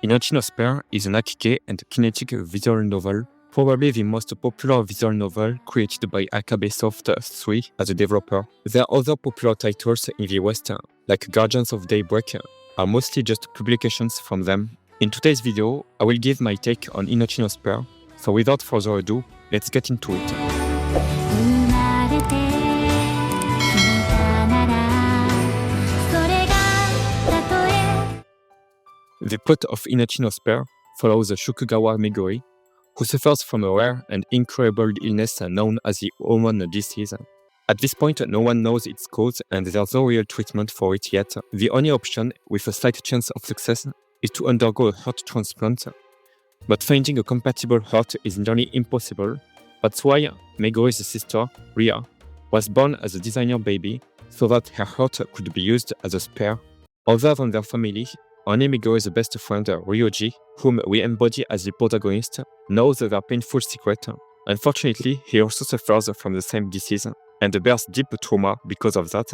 Inochi no Spare is an Nakige and kinetic visual novel, probably the most popular visual novel created by AKABEiSOFT3 as a developer. There are other popular titles in the West, like Guardians of Daybreak, are mostly just publications from them. In today's video, I will give my take on Inochi no Spare, so without further ado, let's get into it. The plot of Inochi no Spare follows Shukugawa Meguri, who suffers from a rare and incurable illness known as the Omon disease. At this point, no one knows its cause and there's no real treatment for it yet. The only option, with a slight chance of success, is to undergo a heart transplant. But finding a compatible heart is nearly impossible. That's why Meguri's sister, Ria, was born as a designer baby so that her heart could be used as a spare. Other than their family, only Meguri's best friend, Ryoji, whom we embody as the protagonist, knows their painful secret. Unfortunately, he also suffers from the same disease and bears deep trauma because of that.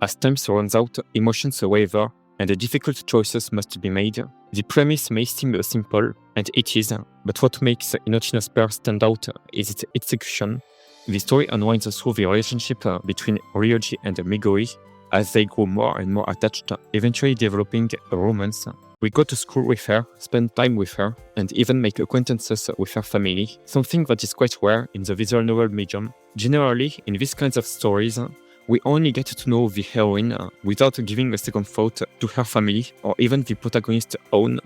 As time runs out, emotions waver, and difficult choices must be made. The premise may seem simple, and it is, but what makes Inochi no Spare stand out is its execution. The story unwinds through the relationship between Ryoji and Meguri, as they grow more and more attached, eventually developing a romance. We go to school with her, spend time with her, and even make acquaintances with her family, something that is quite rare in the visual novel medium. Generally, in these kinds of stories, we only get to know the heroine without giving a second thought to her family or even the protagonist's own.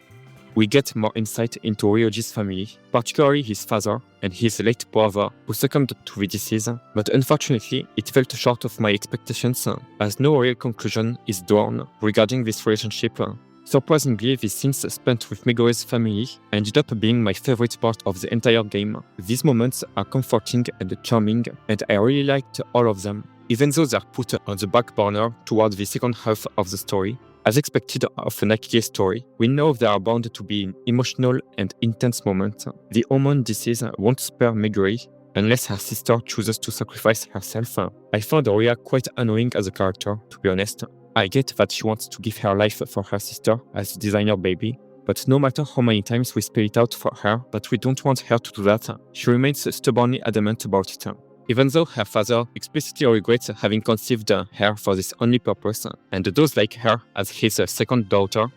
We get more insight into Ryoji's family, particularly his father and his late brother, who succumbed to the disease, but unfortunately it fell short of my expectations, as no real conclusion is drawn regarding this relationship. Surprisingly, the scenes spent with Meguri's family ended up being my favorite part of the entire game. These moments are comforting and charming, and I really liked all of them, even though they are put on the back burner towards the second half of the story. As expected of a Nakige story, we know there are bound to be emotional and intense moments. The Omon disease won't spare Meguri unless her sister chooses to sacrifice herself. I found Ria quite annoying as a character, to be honest. I get that she wants to give her life for her sister as a designer baby, but no matter how many times we spell it out for her that we don't want her to do that, she remains stubbornly adamant about it. Even though her father explicitly regrets having conceived her for this only purpose, and does like her as his second daughter,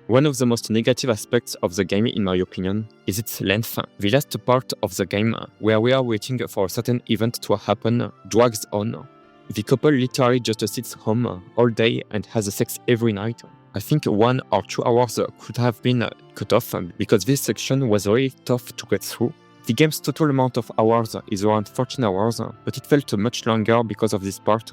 one of the most negative aspects of the game, in my opinion, is its length. The last part of the game, where we are waiting for a certain event to happen, drags on. The couple literally just sits home all day and has sex every night. I think 1 or 2 hours could have been cut off because this section was really tough to get through. The game's total amount of hours is around 14 hours, but it felt much longer because of this part.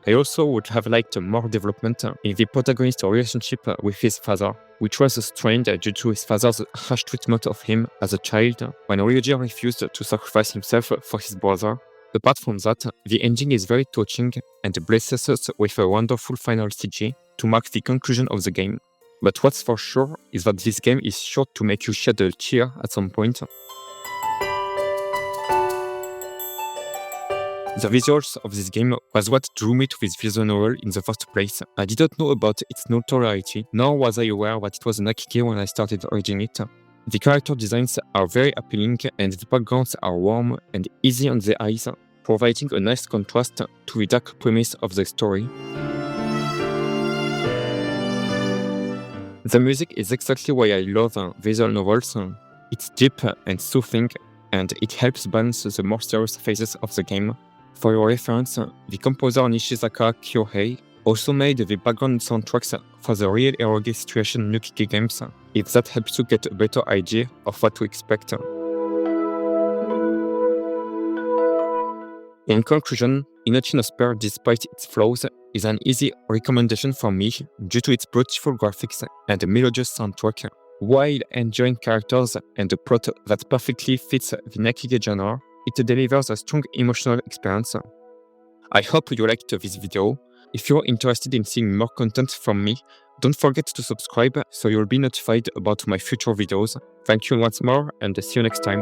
I also would have liked more development in the protagonist's relationship with his father, which was strained due to his father's harsh treatment of him as a child when Ryoji refused to sacrifice himself for his brother. Apart from that, the ending is very touching and blesses us with a wonderful final CG to mark the conclusion of the game. But what's for sure is that this game is sure to make you shed a tear at some point. The visuals of this game was what drew me to this visual novel in the first place. I didn't know about its notoriety, nor was I aware that it was an Nakige when I started reading it. The character designs are very appealing and the backgrounds are warm and easy on the eyes, providing a nice contrast to the dark premise of the story. The music is exactly why I love visual novels. It's deep and soothing, and it helps balance the more serious phases of the game. For your reference, the composer Nishizaka Kyohei also made the background soundtracks for the real eroge situation Nakige games, if that helps you get a better idea of what to expect. In conclusion, Inochi no Spare, despite its flaws, is an easy recommendation for me due to its beautiful graphics and melodious soundtrack. While enjoying characters and a plot that perfectly fits the Nakige genre, it delivers a strong emotional experience. I hope you liked this video. If you're interested in seeing more content from me, don't forget to subscribe so you'll be notified about my future videos. Thank you once more and see you next time.